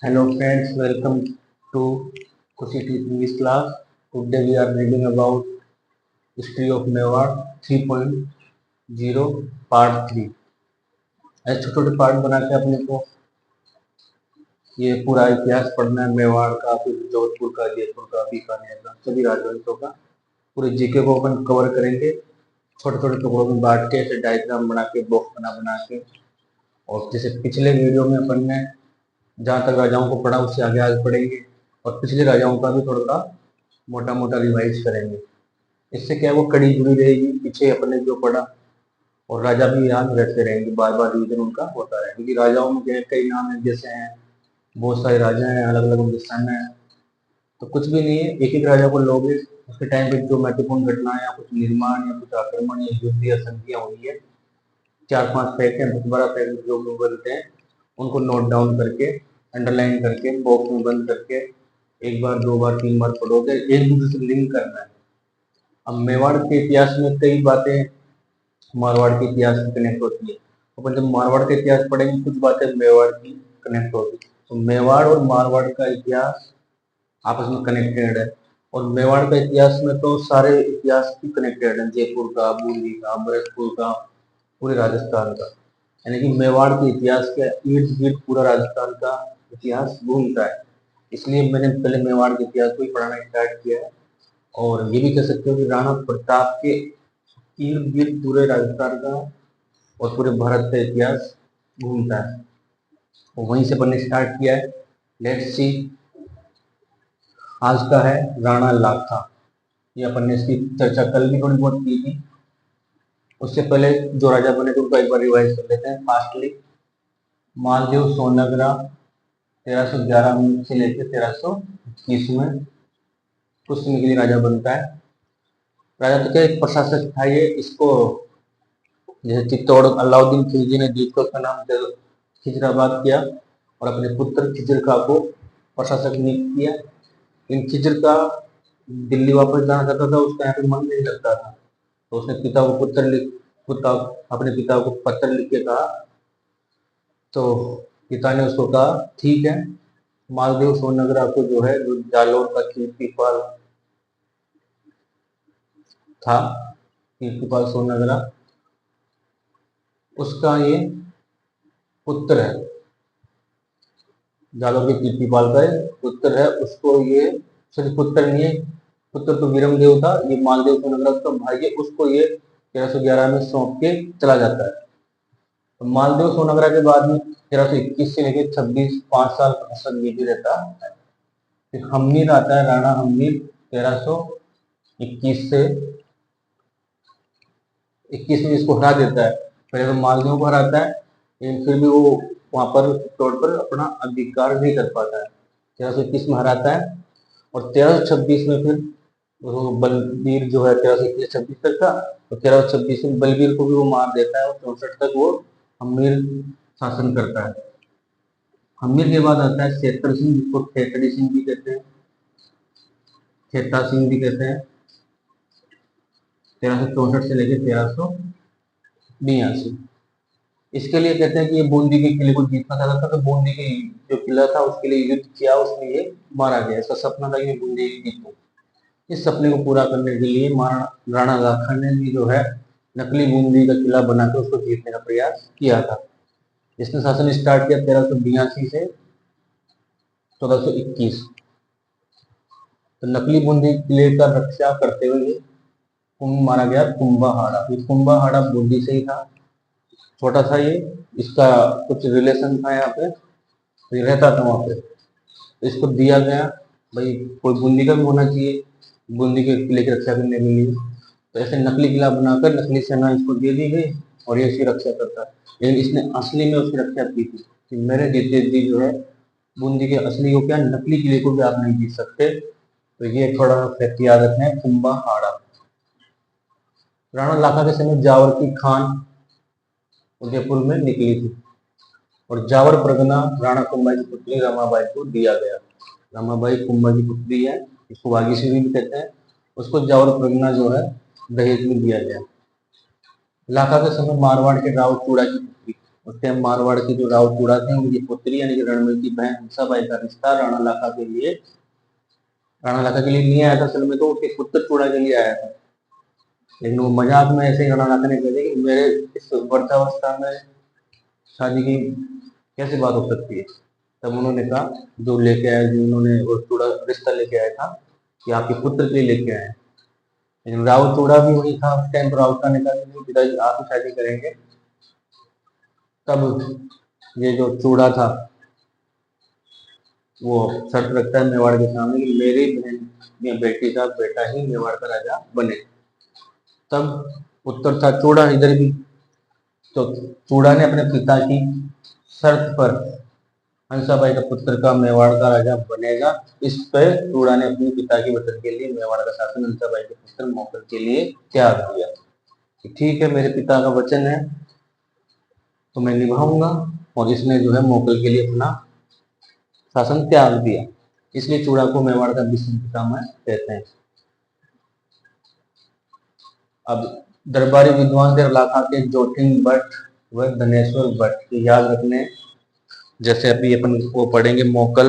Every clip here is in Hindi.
Hello friends, welcome to Kusiti English class. Today we are reading about History of Mewar 3.0 Part 3. ऐसे छोटे छोटे पार्ट बना के अपने को ये पूरा इतिहास पढ़ना है मेवाड़ का, फिर जोधपुर का, जयपुर का, बीकानेर का, सभी राजवंशों का पूरे जीके को अपन कवर करेंगे। छोटे छोटे टुकड़ों में बांट के ऐसे डायग्राम बना के, बॉक्स बना बना के। और जैसे पिछले वीडियो में अपन ने जहाँ तक राजाओं को पढ़ा उससे आगे आगे पढ़ेंगे और पिछले राजाओं का भी थोड़ा मोटा मोटा रिवाइज करेंगे। इससे क्या है, वो कड़ी जुड़ी रहेगी पीछे अपने जो पढ़ा, और राजा भी याद रखते रहेंगे, बार बार रिविजन उनका होता रहे, क्योंकि राजाओं में क्या कई नाम है, जैसे हैं बहुत सारे राजा हैं, अलग अलग उनके सन है। तो कुछ भी नहीं है, एक एक राजा को लोगे उसके टाइम पे जो महत्वपूर्ण घटना या कुछ निर्माण या कुछ आक्रमण या युद्ध या संधियां हुई है, 4-5 फैक्ट या 10-12 फैक्ट जो भी बनते हैं उनको नोट डाउन करके, अंडरलाइन करके, बॉक्स में बंद करके एक बार, दो बार, 3 बार पढ़ोगे, एक दूसरे से लिंक करना है। अब मेवाड़ के इतिहास में कई बातें मारवाड़ के इतिहास से कनेक्ट होती है। अपन जब मारवाड़ का इतिहास पढ़ेंगे कुछ बातें मेवाड़ की कनेक्ट होगी। तो मेवाड़ और मारवाड़ का इतिहास आपस में कनेक्टेड है। और मेवाड़ का इतिहास में तो सारे इतिहास की कनेक्टेड है, जयपुर का, बूंदी का, भरतपुर का, पूरे राजस्थान का। यानी कि मेवाड़ के इतिहास के इर्द गिर्द पूरा राजस्थान का इतिहास घूमता है। इसलिए मैंने पहले मेवाड़ के इतिहास को ही पढ़ाना स्टार्ट किया है। और ये भी कह सकते हो कि राणा प्रताप के इर्द गिर्द पूरे राजस्थान का और पूरे भारत का इतिहास घूमता है, और वहीं से पढ़ने स्टार्ट किया है। लेट्स सी, आज का है राणा लाखा। ये अपन ने इसकी चर्चा कल भी थोड़ी बहुत की थी। उससे पहले जो राजा बने थे उनको एक बार रिवाइज कर लेते हैं फास्टली। मालदेव सोनगरा 1311 से लेकर 1321 में कुछ समय के लिए राजा बनता है। राजा तो क्या एक प्रशासक था ये, इसको जैसे चित्तौड़ अलाउद्दीन खिलजी ने जीत को उसका नाम खिजराबाद किया और अपने पुत्र खिजर खा को प्रशासक नियुक्त किया। इन खिजर का दिल्ली वापस जाना चाहता था, उसका यहाँ पे मन नहीं लगता था, तो उसने अपने पिता को पत्र लिख के कहा। तो पिता ने उसको कहा ठीक है, मालदेव सोनगरा को जो है, जो जालौर का कीर्तिपाल था, कीर्तिपाल सोनगरा, उसका ये पुत्र है, जालौर के कीर्तिपाल का पुत्र है, उसको ये सिर्फ पुत्र नहीं है, पुत्र तो वीरमदेव था, ये मालदेव सोनगरा उसका भाई है, उसको ये 1311 में सौंप के चला जाता है। तो मालदेव सोनगरा के बाद में 1321 से लेकर 26 5 साल प्रशासक ये भी रहता है। फिर हमनीर आता है, राणा हमनीर 1321 से 21 में इसको हरा देता है। पहले तो मालदेव को हराता है, लेकिन फिर भी वो वहां पर तौर पर अपना अधिकार नहीं कर पाता है। 1321 में हराता है और 1326 में फिर वो बलबीर जो है, 1321-26 तक था, तो 1326 में बलबीर को भी वो मार देता है और 64 तक वो हमनीर शासन करता है। हमनीर के बाद आता है सेतर सिंह, जिसको खेतड़ी सिंह भी कहते हैं, खेता सिंह भी कहते हैं, 1364 से लेकर 1382। इसके लिए कहते हैं कि ये बूंदी के किले को जीतना चाहता था, तो बूंदी के जो किला था उसके लिए युद्ध किया, उसमें ये मारा गया। इसका सपना था कि बूंदी जीतूं। इस सपने को पूरा करने के लिए राणा लाखा ने भी जो है नकली बूंदी का किला बनाकर उसको जीतने का प्रयास किया था। इसने शासन स्टार्ट किया 1382 से 1421। तो नकली बूंदी किले का रक्षा करते हुए मारा गया कुंभाहाड़ा। ये कुंभाहाड़ा बूंदी से ही था, छोटा था ये, इसका कुछ रिलेशन था यहाँ पे, ये रहता था वहाँ पे, तो इसको दिया गया भाई कोई बूंदी का भी होना चाहिए बूंदी के किले की रक्षा करने के लिए। तो ऐसे नकली किला बनाकर नकली सेना इसको दे दी गई और ये इसकी रक्षा करता है। लेकिन इसने असली में उसकी रक्षा की थी कि मेरे जीते जी जो है बूंदी के असली को क्या, नकली किले को भी आप नहीं जीत सकते। तो ये थोड़ा फैक्ट याद रखना है, कुंभाहाड़ा। राणा लाखा के समय जावर की खान उदयपुर में निकली थी और जावर परगना राणा कुंभा की पुत्री रमाबाई को दिया गया। रमाबाई कुंभा की पुत्री है, इसको वागीश्वरी भी कहते हैं, उसको जावर परगना जो है दहेज में दिया गया। लाखा के समय मारवाड़ के राव चूड़ा की पुत्री उस टाइम मारवाड़ की जो राव चूड़ा थे उनकी पुत्री यानी कि रणमल की बहन हंसाबाई का रिश्ता राणा लाखा के लिए नहीं आया था। असल में तो उसके पुत्र चूड़ा के लिए आया था, लेकिन वो मजाक में ऐसे ही राणा लाखा ने कह दिया कि मेरे इस वृद्धावस्था में शादी की कैसे बात हो सकती है। तब उन्होंने कहा, जो लेके आया, जो उन्होंने वो चूड़ा रिश्ता लेके आया था कि आपके पुत्र के लिए लेके आए। लेकिन राव चूड़ा भी वही था उस टाइम। राउत ने कहा कि पिताजी आप ही शादी करेंगे। तब ये जो चूड़ा था वो शर्त रखता है मेवाड़ के सामने कि मेरी बहन या बेटी का बेटा ही मेवाड़ का राजा बने। तब उत्तर था चूड़ा इधर भी। तो चूड़ा ने अपने पिता की शर्त पर हंसाबाई का पुत्र का मेवाड़ का राजा बनेगा, इस पर चूड़ा ने अपने पिता के वचन के लिए मेवाड़ का शासन हंसाबाई के पुत्र मोकल के लिए त्याग दिया। ठीक है, मेरे पिता का वचन है तो मैं निभाऊंगा, और इसने जो है मोकल के लिए अपना शासन त्याग दिया। इसलिए चूड़ा को मेवाड़ का विष्णु पितामह कहते हैं। अब दरबारी विद्वान थे इलाका के जोटिंग भट्ट व धनेश्वर भट्ट, याद रखने। जैसे अभी अपन वो पढ़ेंगे मोकल,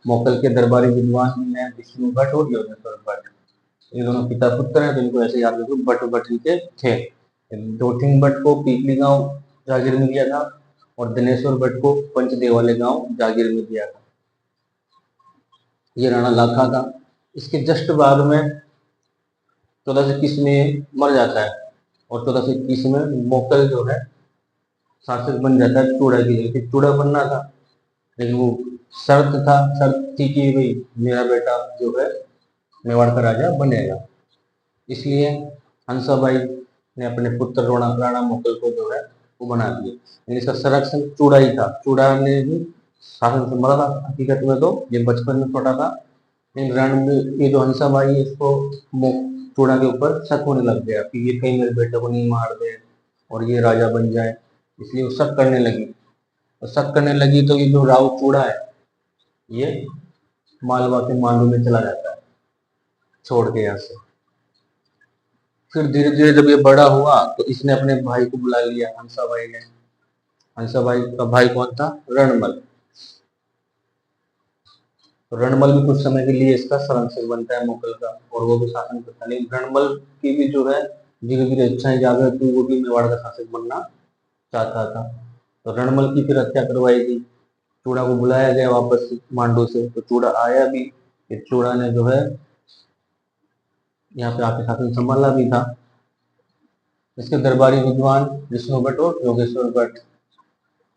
मोकल के दरबारी विद्वान हैं विष्णु भट्ट और योगेश्वर भट्ट। ये दोनों पिता पुत्र हैं, तो इनको ऐसे याद रखो, भट्ट भट्ट के थे। जोटिंग भट्ट को पीपली गांव जागीर में दिया था और दिनेश्वर भट्ट को पंचदेवालय गांव जागीर में दिया था। ये राणा लाखा था। इसके जस्ट बाद में 1421 में मर जाता है और 1421 में मोकल जो है शासक बन जाता है चूड़ा की जगह। चूड़ा बनना था, लेकिन वो शर्त थी कि भाई मेरा बेटा जो है मेवाड़ का राजा बनेगा। इसलिए हंसाबाई ने अपने पुत्र राणा मोकल को जो है वो बना दिया। इसका संरक्षण चूड़ा ही था। चूड़ा ने ही शासन संभाला था। हकीकत में तो ये बचपन में छोटा था, लेकिन रण में ये जो हंसाबाई है इसको चूड़ा के ऊपर शक होने लग गया कि ये कहीं मेरे बेटे को नहीं मार दे और ये राजा बन जाए। इसलिए वो शक करने लगी। तो शक करने लगी तो ये जो राव चूड़ा है ये मालवा के मांडू में चला जाता है छोड़ के यहाँ से। फिर धीरे धीरे जब ये बड़ा हुआ तो इसने अपने भाई को बुला लिया, हंसाबाई ने। हंसाबाई का भाई कौन था? रणमल। तो रणमल भी कुछ समय के लिए इसका संरक्षक बनता है मोकल का, और वो भी शासन करता है। लेकिन रणमल की भी जो है धीरे धीरे इच्छाएं जागृत हुई, वो भी मेवाड़ का शासक बनना चाहता था। तो रणमल की फिर हत्या करवाई थी। चूड़ा को बुलाया गया वापस मांडू से, तो चूड़ा आया भी। चूड़ा ने जो है यहाँ पे आके शासन संभाला भी था। इसके दरबारी विद्वान विष्णु भट्ट और योगेश्वर भट्ट।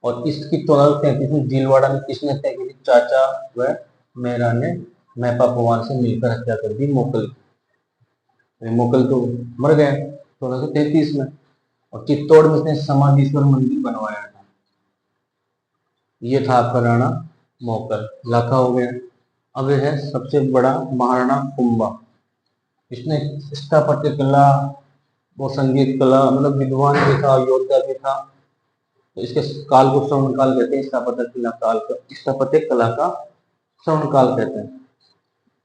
और इसकी 1433 में भीलवाड़ा में किसने हत्या की? चाचा व मेहरा ने मैपा पवार से मिलकर हत्या कर दी मोकल की। मोकल तो मर गए 1433 में। और चित्तौड़ में इसने समाधीश्वर मंदिर बनवाया था। ये था आपका राणा मोकल। लाखा हो गया। अब है सबसे बड़ा महाराणा कुंभा। इसने स्थापत्य कला और संगीत कला, मतलब विद्वान भी था, योद्धा भी था। तो इसके काल को श्रवण काल कहते हैं। स्थापत्य कला का श्रवण काल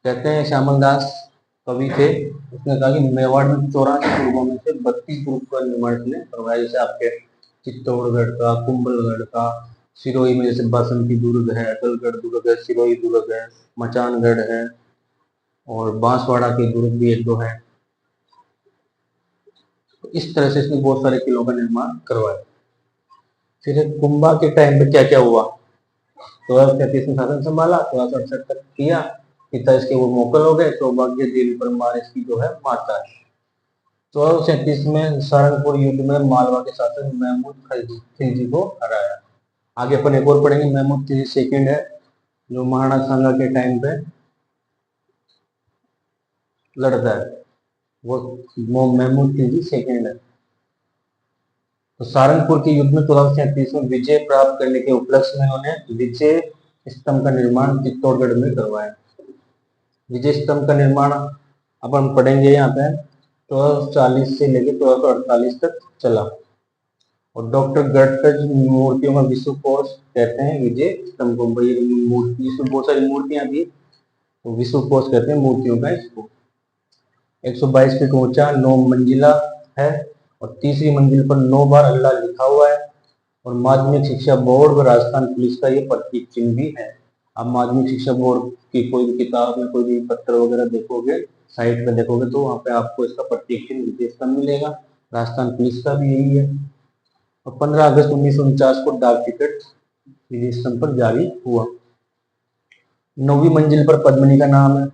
कहते हैं। श्यामल दास कवि थे, उसने कहा कि मेवाड़ में 84 दुर्गों में से 32 दुर्ग का निर्माण इसने करवाया। जैसे आपके चित्तौड़गढ़ का, कुंभलगढ़ का, सिरोही में जैसे बासंती दुर्ग है, अकलगढ़ दुर्ग है, सिरोही दुर्ग है, मचानगढ़ है, और बांसवाड़ा के दुर्ग भी एक दो है। तो इस तरह से इसने बहुत सारे किलों का निर्माण करवाया। फिर कुंभा के टाइम पे क्या क्या हुआ? 1433 में शासन संभाला, 1468 तक किया। पिता इसके वो मोकल हो गए। सौभाग्य देवी परमार इसकी जो है माता है। 1437 में सारंगपुर युद्ध में मालवा के शासक महमूद खिलजी को हराया। आगे अपन एक और पढ़ेंगे। महमूद खिलजी सेकंड है, जो महाराणा सांगा के टाइम पे लड़ता है, वो महमूद खिलजी सेकंड है। तो सारंगपुर के युद्ध में 1437 में विजय प्राप्त करने के उपलक्ष्य में उन्होंने विजय स्तंभ का निर्माण चित्तौड़गढ़ में करवाया। विजय स्तंभ का निर्माण अपन पढ़ेंगे यहाँ पे 1440 से लेकर 1448 तक चला। और डॉक्टर गडकरी मूर्तियों का विश्व कोष कहते हैं विजय स्तंभ को। मूर्ति, इसमें बहुत सारी मूर्तियां थी, तो विश्व कोष कहते हैं मूर्तियों का इसको। 122 फीट ऊंचा 9 मंजिला है और तीसरी मंजिल पर 9 बार अल्लाह लिखा हुआ है। और माध्यमिक शिक्षा बोर्ड व राजस्थान पुलिस का ये प्रतीक चिन्ह भी है। आप माध्यमिक शिक्षा बोर्ड की कोई भी किताब में कोई भी पत्र वगैरह देखोगे, साइट पे देखोगे, तो वहाँ पे आपको इसका प्रतीक चिन्ह विशेषता मिलेगा। राजस्थान पुलिस का भी यही है। और 15 अगस्त 1949 को डाक टिकट विजय स्तंभ पर जारी हुआ। 9वीं मंजिल पर पद्मिनी का नाम है,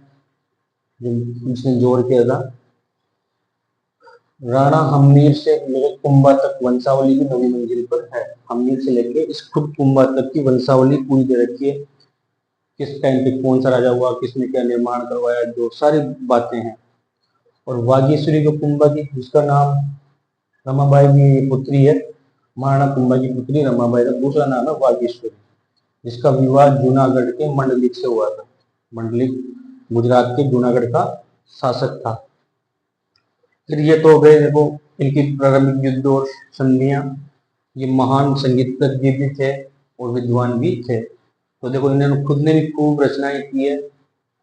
जो उसने जोड़ किया था। राणा हमीर से लेकर कुंभा तक वंशावली भी 9वीं मंजिल पर है। हमीर से लेकर इस खुद कुंभा तक की वंशावली पूरी दे रखी है, किस टाइम पे कौन सा राजा हुआ, किसने क्या निर्माण करवाया, जो सारी बातें हैं। और वागीश्वरी जो कुंभा की, जिसका नाम रमाबाई की पुत्री है, महाराणा कुंभा की पुत्री रमाबाई का दूसरा नाम है वागीश्वरी, जिसका विवाह जूनागढ़ के मंडलिक से हुआ था। मंडलिक गुजरात के जूनागढ़ का शासक था। फिर ये तो हो गए देखो इनकी प्रारंभिक युद्ध और संधियां। ये महान संगीतज्ञ भी थे और विद्वान भी थे। तो देखो इन्होंने खुद ने भी खूब रचनाएं की है,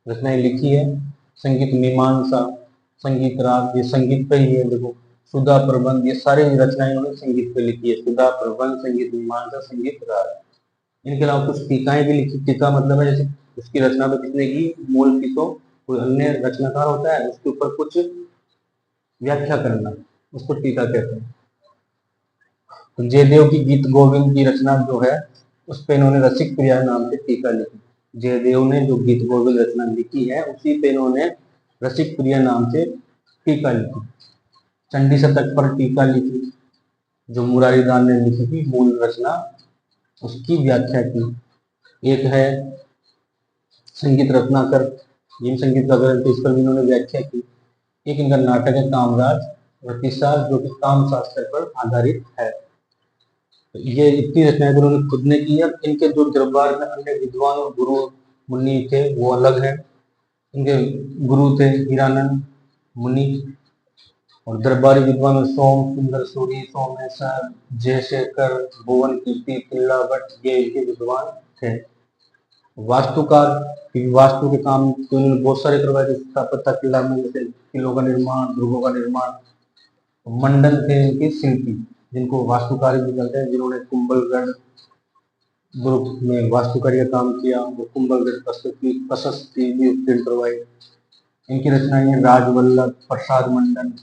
रचनाएं लिखी है। संगीत मीमांसा, संगीत राग, ये संगीत पे ही है। देखो सुधा प्रबंध, ये सारे रचनाएं इन्होंने संगीत पे लिखी है। सुधा प्रबंध, संगीत मीमांसा, संगीत राग। इनके अलावा कुछ टीकाएं भी लिखी। टीका मतलब है जैसे उसकी रचना पे किसने की, मूल की तो कोई अन्य रचनाकार होता है, उसके ऊपर कुछ व्याख्या करना, उसको टीका कहते हैं। तो जयदेव की गीत गोविंद की रचना जो है, उस पे इन्होंने रसिक प्रिया नाम से टीका लिखी। जयदेव ने जो गीत गोविंद रचना लिखी है, उसी पे इन्होंने रसिक प्रिया नाम से टीका लिखी। चंडी शतक पर टीका लिखी, जो मुरारीदास ने लिखी थी मूल रचना, उसकी व्याख्या की। एक है संगीत रत्नाकर, जिन संगीत का ग्रंथ, इस पर भी इन्होंने व्याख्या की। एक इनका नाटक है कामराज रतिशास्त्र, जो कि काम शास्त्र पर आधारित है। तो ये इतनी रचनाएं तो उन्होंने खुद ने की है। इनके जो दरबार में अन्य विद्वान और गुरु मुनि थे वो अलग है। इनके गुरु थे हीरानंद मुनि, और दरबारी विद्वान में सोम सुंदर सूरी, सोमेश्वर, जयशेखर, भुवन कीर्ति, पिल्ला भट्ट, ये इनके विद्वान थे। वास्तुकार, वास्तु के काम तो इन्होंने बहुत सारे करवाए थे। स्थापत्य किला में जैसे किलों का निर्माण, दुर्गों का निर्माण। मंडन थे इनके शिल्पी, जिनको वास्तुकारी भी कहते हैं, जिन्होंने कुंभलगढ़ ग्रुप में वास्तुकारी का काम किया। वो कुंभलगढ़ प्रशस्ति भी उत्तीर्ण करवाई। इनकी रचनाएं हैं राजवल्लभ, प्रसाद मंडन,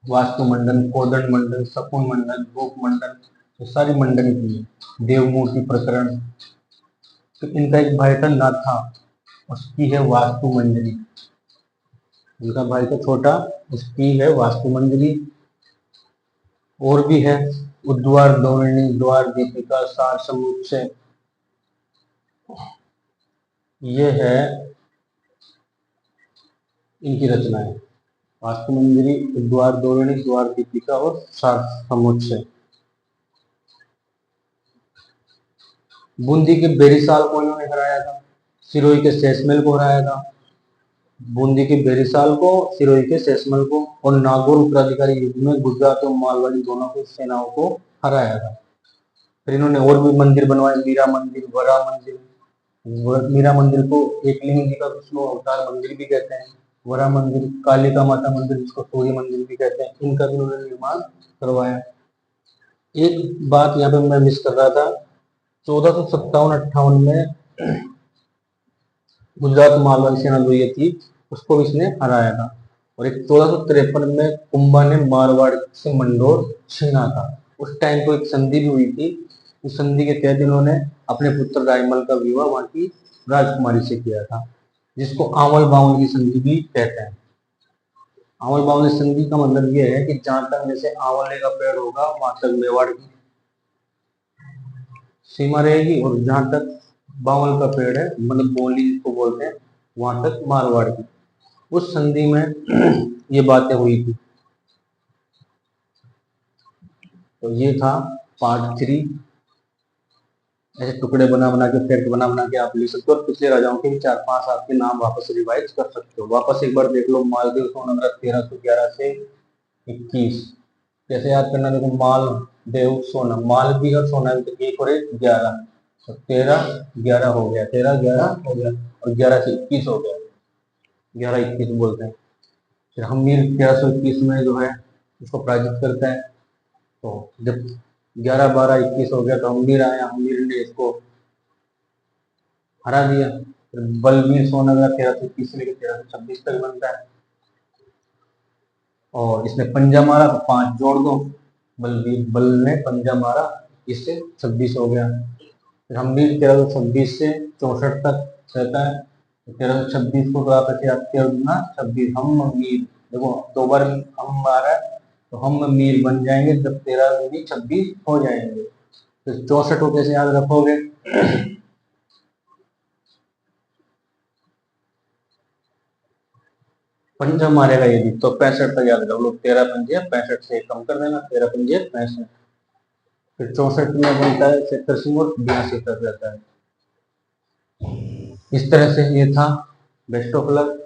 वास्तु मंडन, कोदंड मंडन, सकुन मंडन, रूप मंडन, तो सारी मंडन की है। देवमूर्ति प्रकरण। तो इनका एक भाई था नाथा, उसकी है वास्तु मंजरी। इनका भाई था छोटा, उसकी है वास्तु मंजरी। और भी है उद्वार दौरणी, द्वार दीपिका, सार समुच्चय। ये है इनकी रचनाएं, वास्तु मंजरी, उद्वार दौरणी, द्वार दीपिका और सार समुच्चय। बूंदी के बेरिसाल को इन्होंने हराया था, सिरोही के सैसमल को हराया था। बूंदी के बेरिसाल को, सिरोही के सैसमल को, और नागौर उत्तराधिकारी युद्ध में गुजरात और मालवाड़ी दोनों की सेनाओं को हराया था। फिर इन्होंने और भी मंदिर बनवाए, मीरा मंदिर, वरा मंदिर। मीरा मंदिर को एक लिंग जी का विष्णु अवतार मंदिर भी कहते हैं। वरा मंदिर कालिका माता मंदिर, जिसको सूर्य मंदिर भी कहते हैं, इनका भी उन्होंने निर्माण करवाया। एक बात यहाँ पे मैं मिस कर रहा था, 1457-58 में गुजरात मालवाड़ी सेना जो ये थी, उसको भी इसने हराया था। और एक 1453 में कुंभा ने मारवाड़ से मंडोर छीना था। उस टाइम को एक संधि भी हुई थी। उस संधि के तहत इन्होंने अपने पुत्र रायमल का विवाह वहां की राजकुमारी से किया था, जिसको आंवल बावल की संधि भी कहते हैं। आंवल बावल की संधि का मतलब ये है कि जहां तक जैसे आंवले का पेड़ होगा, वहां तक मेवाड़ की सीमा रहेगी, और जहां तक बावल का पेड़ है, मतलब बोली जिसको बोलते हैं, वहां तक मारवाड़ की। उस संधि में ये बातें हुई थी। तो ये था पार्ट 3। ऐसे टुकड़े बना बना के, फैक्ट बना बना के आप लिख सकते हो, और पिछले राजाओं के भी 4-5 आपके नाम वापस रिवाइज कर सकते हो। वापस एक बार देख लो, मालदेव सोनमद्र 1311 से 21। कैसे याद करना, देखो माल देव सोना, माल भी और सोना भी, तो 1 और 1 11, तो 13-11 हो गया, 13-11 हो गया, और 11 से 21 हो गया, 11-21 बोलते हैं। फिर हमीर 1321 में जो है उसको पराजित करता है। तो जब 11, 12, 21 हो गया तो हम्मीर आया, हम्मीर ने इसको हरा दिया। फिर बलवीर सोनगर 1321 से लेकर 1326 तक बनता है, और इसने पंजा मारा तो 5 जोड़ दो, बल ने पंजा मारा, इससे 26 हो गया। फिर हम्मीर 1326 से 64 तक रहता है। 1326 को तो आप ऐसे याद किया ना, 26 हम मीर, देखो 2 बार हम मारा है तो हम मीर बन जाएंगे जब 13 दूनी 26 हो जाएंगे। तो 64 को कैसे याद रखोगे? पंजा मारेगा यदि तो 65 तक याद रख लो, 13 पंजे 65 से कम कर देना, 13 पंजे 65। फिर 64 में बनता है सेक्टर सिंह और 82 तक रहता है। इस तरह से ये था। Best of luck.